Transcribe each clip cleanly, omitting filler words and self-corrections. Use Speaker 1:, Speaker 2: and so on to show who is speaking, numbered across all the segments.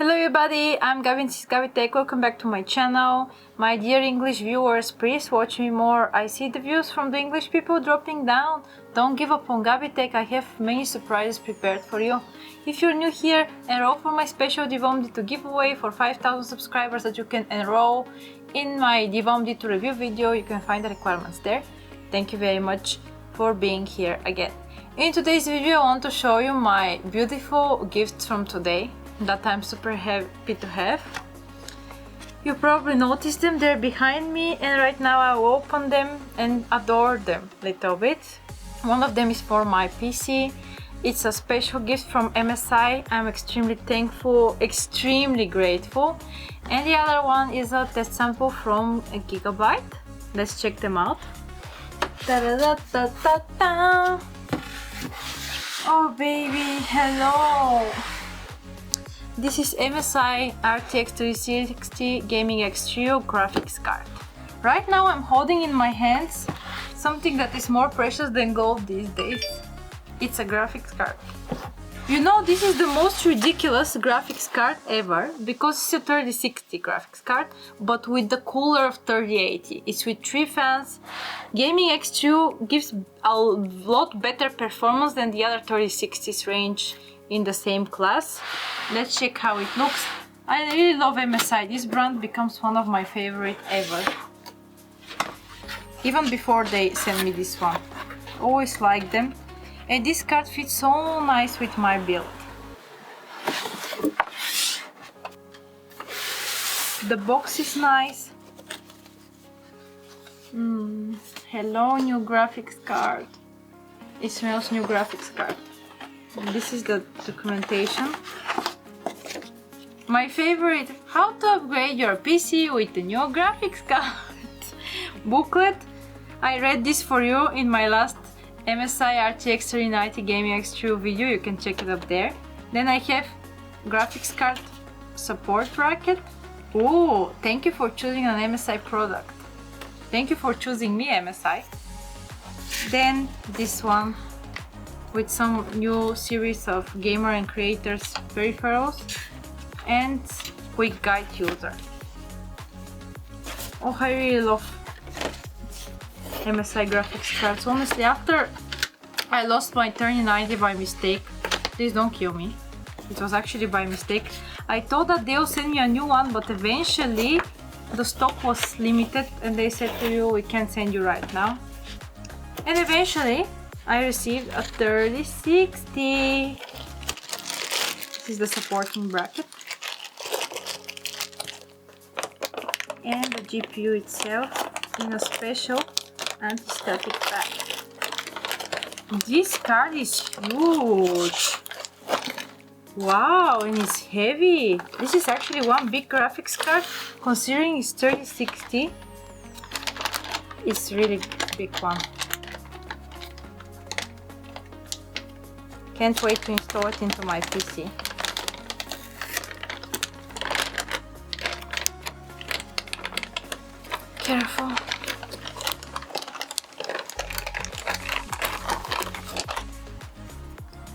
Speaker 1: Hello everybody, I'm Gabby and this is Gabby Tech. Welcome back to my channel. My dear English viewers, please watch me more. I see the views from the English people dropping down. Don't give up on Gabby Tech, I have many surprises prepared for you. If you're new here, enroll for my special Divom D2 giveaway for 5,000 subscribers that you can enroll in my Divom D2 review video. You can find the requirements there. Thank you very much for being here again. In today's video, I want to show you my beautiful gifts from today that I'm super happy to have. You probably noticed them, they're behind me, and right now I will open them and adore them a little bit. One of them is for my PC. It's a special gift from MSI. I'm extremely thankful, extremely grateful. And the other one is a test sample from Gigabyte. Let's check them out. Ta-da-da-da-da-da. Oh baby, hello! This is MSI RTX 360 Gaming X Trio graphics card. Right now I'm holding in my hands something that is more precious than gold these days. It's a graphics card. You know, this is the most ridiculous graphics card ever because it's a 3060 graphics card, but with the cooler of 3080. It's with 3 fans. Gaming X Trio gives a lot better performance than the other 3060s range in the same class. Let's check how it looks. I really love MSI. This brand becomes one of my favorite ever. Even before they sent me this one. Always liked them. And this card fits so nice with my build. The box is nice. Hello, new graphics card. It smells new graphics card. This is the documentation. My favorite, how to upgrade your PC with the new graphics card booklet. I read this for you in my last MSI RTX 3090 Gaming X Trio video. You can check it up there. Then I have graphics card support bracket. Oh, thank you for choosing an MSI product. Thank you for choosing me, MSI. Then this one with some new series of gamer and creators peripherals and quick guide user. Oh, I really love MSI graphics cards. Honestly, after I lost my 3090 by mistake, please don't kill me, it was actually by mistake. I thought that they'll send me a new one, but eventually the stock was limited and they said to you, we can't send you right now. And eventually I received a 3060. This is the supporting bracket. And the GPU itself in a special anti-static pack. This card is huge. Wow, and it's heavy. This is actually one big graphics card. Considering it's 3060, it's really big one. Can't wait to install it into my PC. Careful.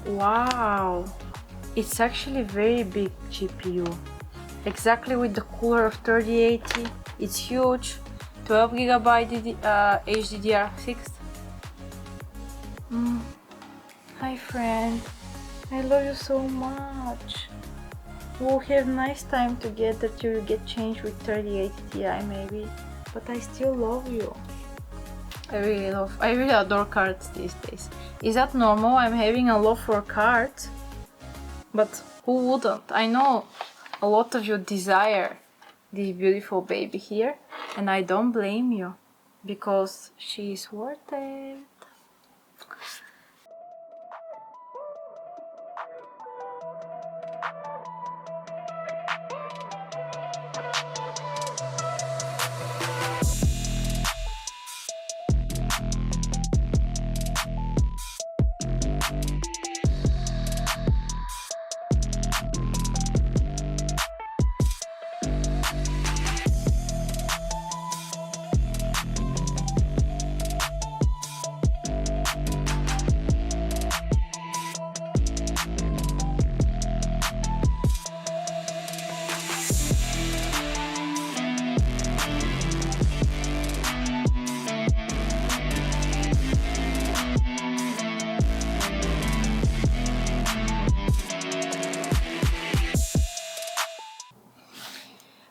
Speaker 1: Wow, it's actually very big GPU. Exactly with the cooler of 3080. It's huge. 12GB HDDR6. Hi friend, I love you so much. We'll have nice time together till you get changed with 3080 Ti maybe, but I still love you. I really adore cards these days. Is that normal? I'm having a love for cards, but who wouldn't? I know a lot of you desire this beautiful baby here, and I don't blame you because she is worth it.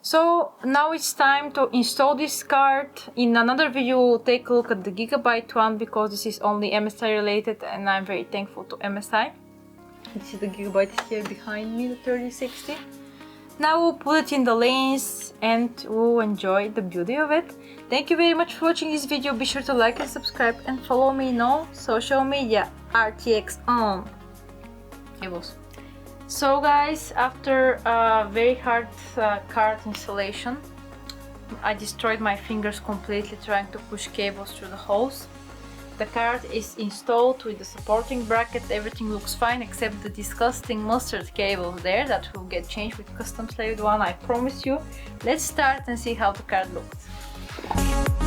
Speaker 1: So now it's time to install this card. In another video we'll take a look at the Gigabyte one because this is only MSI related and I'm very thankful to MSI. This is the Gigabyte here behind me, the 3060. Now we'll put it in the lanes and we'll enjoy the beauty of it. Thank you very much for watching this video. Be sure to like and subscribe and follow me in all social media. RTX on cables. So guys, after a very hard card installation, I destroyed my fingers completely trying to push cables through the holes. The card is installed with the supporting brackets, everything looks fine except the disgusting mustard cables there that will get changed with custom slaved one, I promise you. Let's start and see how the card looked.